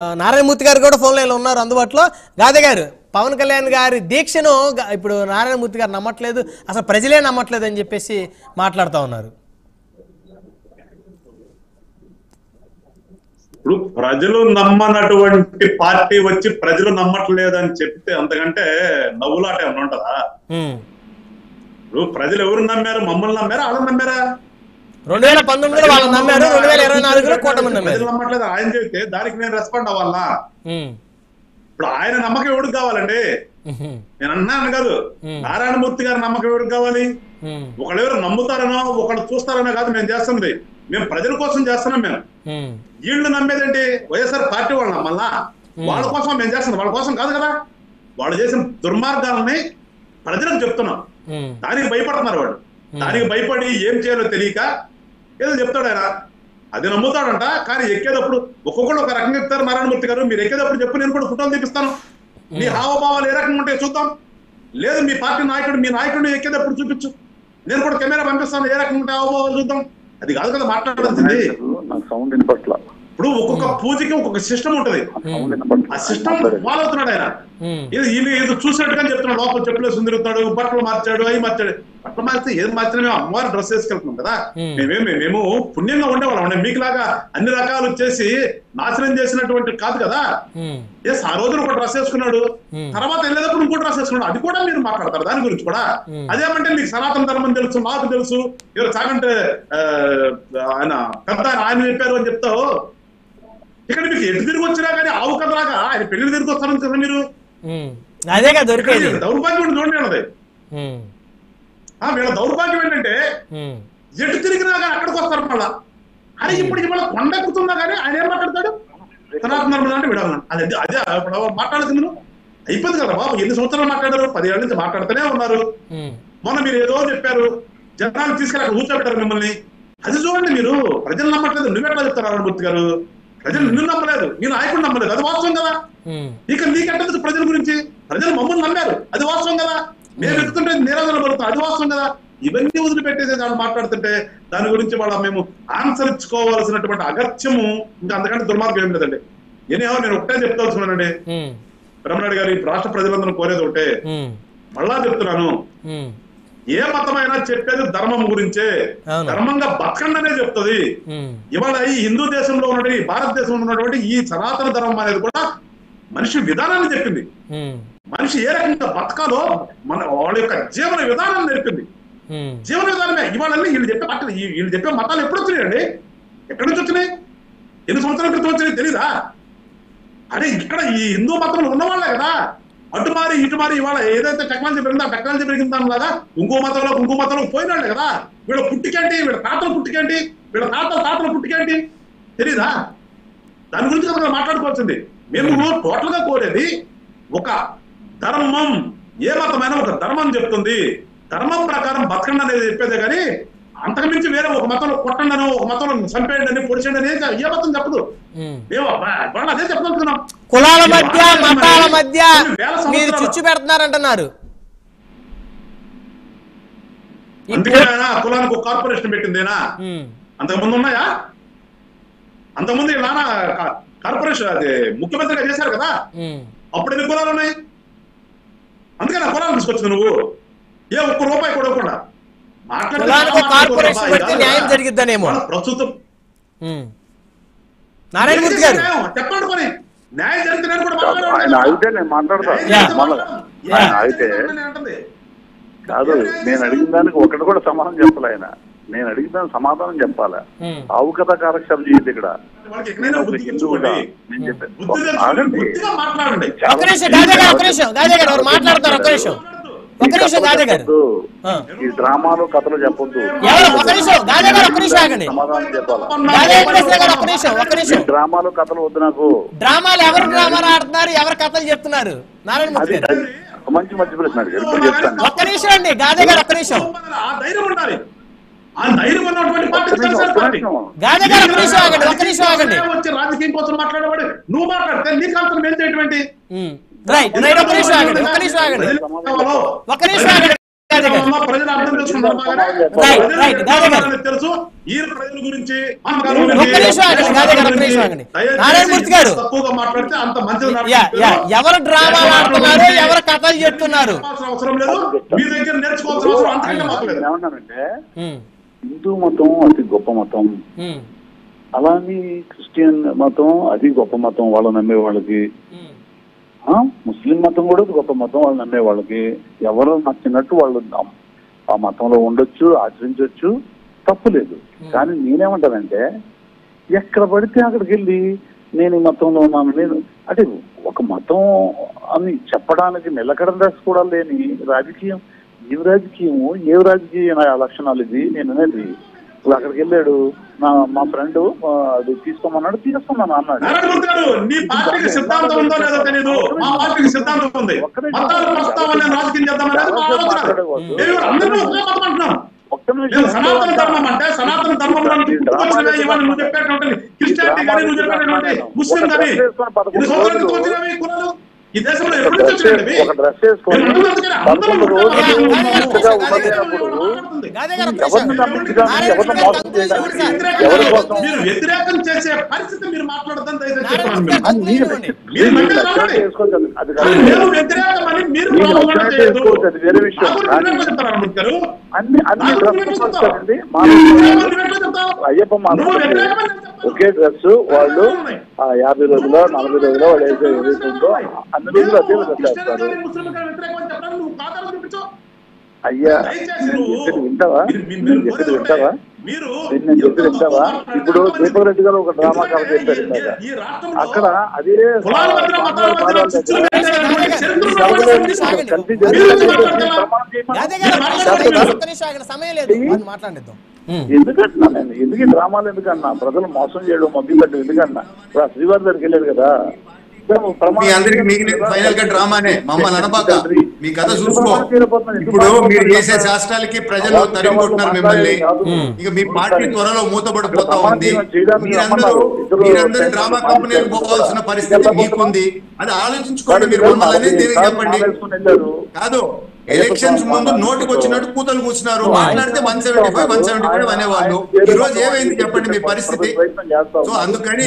నారాయణమూర్తి గారు కూడా ఫోన్ లైన్లో ఉన్నారు అందుబాటులో. గాదే గారు, పవన్ కళ్యాణ్ గారి దీక్షను ఇప్పుడు నారాయణమూర్తి గారు నమ్మట్లేదు, అసలు ప్రజలే నమ్మట్లేదు అని చెప్పేసి మాట్లాడుతూ ఉన్నారు. ఇప్పుడు ప్రజలు నమ్మనటువంటి పార్టీ వచ్చి ప్రజలు నమ్మట్లేదని చెప్తే అంతకంటే నవ్వులాట ఏమన్నా ఉంటుందా? ఇప్పుడు ప్రజలు ఎవరు నమ్మారు? మమ్మల్ని నమ్మారా, వాళ్ళని నమ్మారా? 2019లో వాళ్ళు నమ్మారు, 2024లో కూటమి నమ్మారు. ప్రజలు నమ్మట్లేదు ఆయన చెప్తే దానికి నేను రెస్పాండ్ అవ్వాలా? ఇప్పుడు ఆయన నమ్మకం ఎవరికి కావాలండి? నేను అన్నాను కాదు, నారాయణమూర్తి గారి నమ్మకం ఎవరికి కావాలి? ఒకళ్ళెవరు నమ్ముతారనో ఒకళ్ళు చూస్తారనో కాదు మేము చేస్తున్నది, మేము ప్రజల కోసం చేస్తున్నాం. మేము వీళ్ళు నమ్మేదేంటి? వైఎస్ఆర్ పార్టీ వాళ్ళు నమ్మల్లా? వాళ్ళ కోసం మేము చేస్తున్నాం, వాళ్ళ కోసం కాదు కదా. వాళ్ళు చేసిన దుర్మార్గాలని ప్రజలకు చెప్తున్నాం, దానికి భయపడుతున్నారు వాళ్ళు. దానికి భయపడి ఏం చేయాలో తెలియక ఏదో చెప్తాడు ఆయన, అది నమ్ముతాడంట. కానీ ఎక్కేటప్పుడు ఒక్కొక్కడు ఒక రకంగా చెప్తారు. నారాయణమూర్తి గారు మీరు ఎక్కేటప్పుడు చెప్పు, నేను కూడా ఫోటోలు తీపిస్తాను, మీ హావభావాలు ఏ రకంగా ఉంటాయో చూద్దాం. లేదు మీ పార్టీ నాయకుడు, మీ నాయకుడిని ఎక్కేటప్పుడు చూపించు, నేను కూడా కెమెరా పంపిస్తాను, ఏ రకంగా ఉంటాయి హావభావాలు చూద్దాం. అది కాదు కదా మాట్లాడాల్సింది. ఇప్పుడు ఒక్కొక్క పూజకి ఒక్కొక్క సిస్టమ్ ఉంటది, ఆ సిస్టమ్ ఫాలో అవుతున్నాడు ఆయన. ఇది చూసినట్టుగా చెప్తున్నాడు, లోపల చెప్పులు సుందిరుతాడు, బట్టలు మార్చాడు, అవి మార్చాడు. బట్టలు మార్చి ఏది మార్చినా మేము అమ్మవారి డ్రెస్ వేసుకెళ్తున్నాం కదా. మేము పుణ్యంగా ఉండేవాళ్ళం, మీకులాగా అన్ని రకాలు చేసి నాశనం చేసినటువంటి కాదు కదా. ఎస్ ఆ రోజున ఒక డ్రెస్ వేసుకున్నాడు, తర్వాత వెళ్ళేటప్పుడు ఇంకో డ్రెస్ వేసుకున్నాడు, అది కూడా మీరు మాట్లాడతారు దాని గురించి కూడా. అదేమంటే మీకు సనాతన ధర్మం తెలుసు, మాకు తెలుసు, ఎవరు చాగంటే ఆయన పెద్ద ఆయన చెప్పారు అని చెప్తావు. ఇక్కడ మీకు ఎటు తిరిగి వచ్చినా కానీ ఆవు కదలాగా ఆయన పెళ్లి తిరిగి వస్తారని కదా మీరు. అదే కదా దొరికేది దౌర్భాగ్యం చూడండి అన్నది. వీళ్ళ దౌర్భాగ్యం ఏంటంటే ఎటు తిరిగినా కానీ అక్కడికి వస్తారు మళ్ళా. అని ఇప్పటికి మళ్ళీ కొండ ఎక్కుతున్నా కానీ ఆయన ఏం మాట్లాడతాడు? సనాతన ధర్మం అంటే విడాలన్నా. అదే అదే ఇప్పుడు మాట్లాడుతుంది అయిపోయింది కదా బాబు. ఎన్ని సంవత్సరాలు మాట్లాడారు? 10 ఏళ్ళ నుంచి మాట్లాడుతూనే ఉన్నారు. మొన్న మీరు ఏదో చెప్పారు, జనాన్ని తీసుకెళ్ళి అక్కడ కూర్చోబెట్టారు మిమ్మల్ని. అది చూడండి, మీరు ప్రజలు నమ్మట్లేదు. నువ్వెట్లా చెప్తారు నారాయణమూర్తి గారు? ప్రజలు నిన్ను నమ్మలేదు, నీ నాయకుడు నమ్మలేదు, అది వాస్తవం కదా. ఇక నీకంటే ప్రజల గురించి, ప్రజలు మమ్మల్ని నమ్మారు, అది వాస్తవం కదా. మేము ఎక్కుతుంటే నిరాదరణ పడుతున్నాం, అది వాస్తవం కదా. ఇవన్నీ వదిలిపెట్టేసి వాళ్ళు మాట్లాడుతుంటే దాని గురించి వాళ్ళ మేము ఆన్సర్ ఇచ్చుకోవాల్సినటువంటి అగత్యము ఇంకా అంతకంటే దుర్మార్గం ఏం లేదండి. ఎనీహో నేను ఒకటే చెప్తాల్సుకున్నానండి, బ్రహ్మనాయుడు గారు, ఈ రాష్ట్ర ప్రజలందరూ కోరేది ఒకటే, మళ్ళా చెప్తున్నాను, ఏ మతమైనా చెప్పేది ధర్మం గురించే, ధర్మంగా బతకండనే చెప్తుంది. ఇవాళ ఈ హిందూ దేశంలో ఉన్నటువంటి, భారతదేశంలో ఉన్నటువంటి ఈ సనాతన ధర్మం అనేది కూడా మనిషి విధానాన్ని చెప్పింది. మనిషి ఏ రకంగా బతకాలో మన వాళ్ళ యొక్క జీవన విధానాన్ని నేర్పింది. జీవన విధానమే ఇవాళ వీళ్ళు చెప్పే మతాలు ఎప్పుడు వచ్చినాయండి? ఎక్కడి నుంచి వచ్చినాయి? ఎన్ని సంవత్సరాల క్రితం వచ్చినాయి తెలీదా? అదే ఇక్కడ ఈ హిందూ మతంలో ఉన్నవాళ్లే కదా అటు మారి ఇటు మారి ఇవాళ ఏదైతే టెక్నాలజీ పెరిగిందో ఆ టెక్నాలజీ పెరిగిన దానిలాగా ఇంకో మతంలో పోయినాళ్లే కదా. వీళ్ళ పుట్టికేంటి, వీళ్ళ తాతల పుట్టికేంటి, వీళ్ళ తాతల పుట్టికేంటి తెలీదా? దాని గురించి కదా మాట్లాడుకోవాల్సింది. మేము టోటల్ గా కోరేది ఒక ధర్మం, ఏ మతమైనా ఒక ధర్మం చెప్తుంది, ధర్మం ప్రకారం బతకండి అనేది చెప్పేదే కానీ అంతకుమించి వేరే ఒక మతంలో కొట్టండనో, ఒక మతంలో చంపేయండి అని, పొడిచండి అనేది ఏ మతం చెప్పదు. మేము వాళ్ళు అదే చెప్పగలుగుతున్నాం. కులాల మధ్య, మతాల మధ్య మీరు చిచ్చు పెడుతున్నారంటున్నారు. అందుకేనా కులానికి ఒక కార్పొరేషన్ పెట్టిందేనా? అంతకుముందు ఉన్నాయా? అంతకుముందు నాన్న కార్పొరేషన్ అది ముఖ్యమంత్రిగా చేశారు కదా, అప్పుడు ఎన్ని కులాలు ఉన్నాయి? అందుకే నా కులాలు తీసుకొచ్చింది నువ్వు. ఏ ఒక్క రూపాయి కూడా ఇవ్వకుండా ప్రస్తుతం నారాయణమూర్తి గారు చెప్పండి, మరి న్యాయం జరిగితే కాదు. నేను అడిగిన దానికి ఒకటి కూడా సమాధానం చెప్పలే ఆయన. నేను అడిగిన దానికి సమాధానం చెప్పాలా? ఆవు కథ కాలక్షేపం చేయదు ఇక్కడ. ఈ డ్రామాలు కథలు చెప్పొద్దు, సమాధానం చెప్పాలా? డ్రామాలు కథలు వద్దు నాకు. డ్రామాలు ఎవరు డ్రామాలు ఆడుతున్నారు, ఎవరు కథలు చెప్తున్నారు? మంచి ప్రశ్న అడిగారు, చెప్తాను. ఒక్క నిమిషం అండి గాదే గారు, ఒక్క నిమిషం. రాజకీయం కోసం మాట్లాడేవాడు నువ్వు మాట్లాడితే నీకు అంతా మేము చేయటువంటి ఒక్క నిమిషం ఆగండి. చేద్దామన్నా ప్రజలు అర్థం చేసుకుంటారు బాగానే. తెలుసు ఈ ప్రజల గురించి తప్పుగా మాట్లాడితే అంత మంచిది. ఎవరు డ్రామాలు ఆడుతున్నారు, ఎవరు కథలు చెప్తున్నారు అవసరం లేదు, మీ దగ్గర నేర్చుకోవాల్సిన అవసరం అంతకంటే మాకు లేదు. ఏమన్నానంటే హిందూ మతం అతి గొప్ప మతం, అలానే క్రిస్టియన్ మతం అది గొప్ప మతం వాళ్ళు నమ్మే వాళ్ళకి, ముస్లిం మతం కూడా గొప్ప మతం వాళ్ళు నమ్మే వాళ్ళకి. ఎవరు నచ్చినట్టు వాళ్ళు ఆ మతంలో ఉండొచ్చు, ఆచరించవచ్చు, తప్పు లేదు. కానీ నేనేమంటానంటే ఎక్కడ పడితే అక్కడికి వెళ్ళి నేను ఈ మతంలో ఉన్నాను, నేను అంటే ఒక మతం అని చెప్పడానికి నిలకడ కూడా లేని రాజకీయం, ఏ రాజకీయము, ఏ రాజకీయ లక్షణాలు ఇది? నేను అనేది ఇప్పుడు అక్కడికి వెళ్ళాడు, మా ఫ్రెండ్ అది తీసుకోమన్నాడు, తీసుకున్నాను అన్నాడు. ఒక్క నిమిషం, సనాతన ధర్మం అంటే సనాతన ధర్మం క్రిస్టియానిటీ కానీ నువ్వు చెప్పినటువంటి ముస్లిం కానీ ఈ దేశంలో ఎప్పుడు వచ్చినవి ఒక డ్రెస్ వేసుకొని 11 రోజులు మంచిగా ఉండలేనప్పుడు ఎవరిని నమ్మించడానికి, ఎవరిని మోసం చేయడానికి, ఎవరి కోసం మీరు వ్యతిరేకం చేసే పరిస్థితి మీరు మాట్లాడద్దని దయచేసి చేసుకోవచ్చు. అది వ్యతిరేకమని మీరు చేసుకోవచ్చు, అది వేరే విషయం. అన్ని డ్రెస్ వస్తారండి, అయ్యప్ప మాత్రం ఒకే డ్రెస్ వాళ్ళు 50 రోజులో 40 రోజులో వాళ్ళు ఏదైతుందో అన్ని రోజులు అదే చేస్తారు. అయ్యా నేను వింటావా? నేను చెప్పేది వింటావా? నేను చెప్పేది వింటావా? ఇప్పుడు దీపక్ రెడ్డి గారు ఒక డ్రామా కథ చేశారు ఇందాక, అక్కడ అదే ఎందుకంటున్నా నేను, ఎందుకు ఈ డ్రామాలు ఎందుకన్నా? ప్రజలు మోసం చేయడం మొదలుపెట్టడం ఎందుకన్నా? ఇప్పుడు ఆ శ్రీవారి దగ్గరికి వెళ్ళారు కదా, మీ అందరికి ఫైనల్ గా డ్రామానే, మమ్మల్ని అనబాక, మీ కథ చూసుకో. ఇప్పుడు మీరు చేసే శాస్త్రాలకి ప్రజలు తరిమి కొట్టున్నారు మిమ్మల్ని. ఇక మీ పార్టీ త్వరలో మూతపడిపోతా ఉంది. మీరందరూ డ్రామా కంపెనీలకు పోవాల్సిన పరిస్థితి మీకుంది. అది ఆలోచించుకోండి. మీరు మమ్మల్ని చెప్పండి. కాదు, ఎలక్షన్స్ ముందు నోటికి వచ్చినట్టు కూతలు కూర్చున్నారు, మాట్లాడితే 175 అనేవాళ్ళు. ఈ రోజు ఏమైంది చెప్పండి మీ పరిస్థితి? సో అందుకని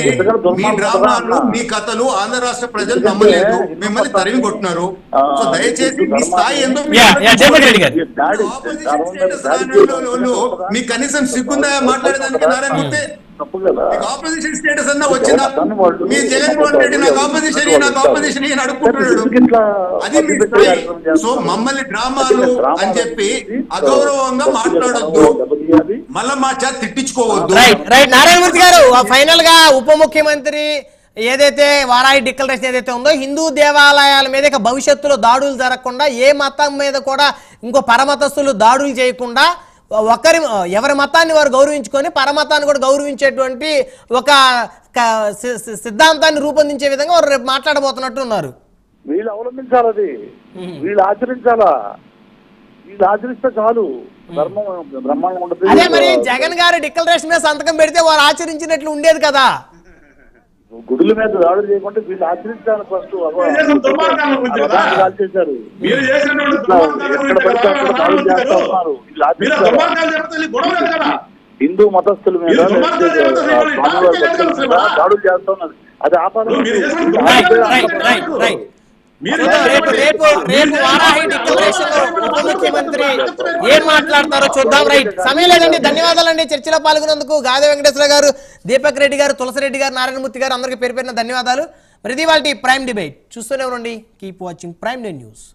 మీ డ్రామాలు, మీ కథలు ఆంధ్ర రాష్ట్ర ప్రజలు నమ్మలేదు, మిమ్మల్ని తరిమి కొట్టున్నారు. సో దయచేసి మీ స్థాయి ఎందుకు, మీకు కనీసం సిగ్గుందా మాట్లాడేదానికి? నారాయణ మూర్తి ఆపోజిషన్ స్టేటస్ అన్నా వచ్చిందా? మీ జగన్మోహన్ రెడ్డి నాకు ఆపోజిషన్ అడుగుతున్నాడు, అది మీ స్థాయి. సో మమ్మల్ని డ్రామాలు అని చెప్పి అగౌరవంగా మాట్లాడొద్దు, మళ్ళా మా చేత తిట్టించుకోవద్దు. రైట్ నారాయణమూర్తి గారు, ఫైనల్ గా ఉప ముఖ్యమంత్రి ఏదైతే వారాయి డిక్లరేషన్ ఏదైతే ఉందో, హిందూ దేవాలయాల మీద ఇక భవిష్యత్తులో దాడులు జరగకుండా, ఏ మతం మీద కూడా ఇంకో పరమతస్తులు దాడులు చేయకుండా, ఎవరి మతాన్ని వారు గౌరవించుకొని పరమతాన్ని కూడా గౌరవించేటువంటి ఒక సిద్ధాంతాన్ని రూపొందించే విధంగా వారు రేపు మాట్లాడబోతున్నట్టు ఉన్నారు. వీళ్ళు అవలంబించాలి, అది వీళ్ళు ఆచరించాలా? వీళ్ళు ఆచరిస్తే చాలు, ధర్మం బ్రహ్మాండం ఉంటుంది. అదే మరి జగన్ గారి డిక్లరేషన్ మీద సంతకం పెడితే వారు ఆచరించినట్లు ఉండేది కదా. గుడుల మీద దాడులు చేయకుంటే వీళ్ళు ఆచరించాలి. ఫస్ట్ చేశారు, ఎక్కడ పడితే అక్కడ దాడులు చేస్తా ఉన్నారు. హిందూ మతస్థుల మీద దాడులు చేస్తా ఉన్నారు, అది ఆపాలి. రేపు వారాహి డిక్లరేషన్ ఉప ముఖ్యమంత్రి ఏం మాట్లాడతారో చూద్దాం. రైట్, సమయం లేదండి. ధన్యవాదాలండి చర్చలో పాల్గొన్నందుకు. గాదే వెంకటేశ్వర గారు, దీపక్ రెడ్డి గారు, తులసిరెడ్డి గారు, నారాయణమూర్తి గారు, అందరికీ పేరు పేరున ధన్యవాదాలు. మరి ఇది వాళ్ళ ప్రైమ్ డిబేట్. చూస్తూనే ఉండండి. Keep watching prime news.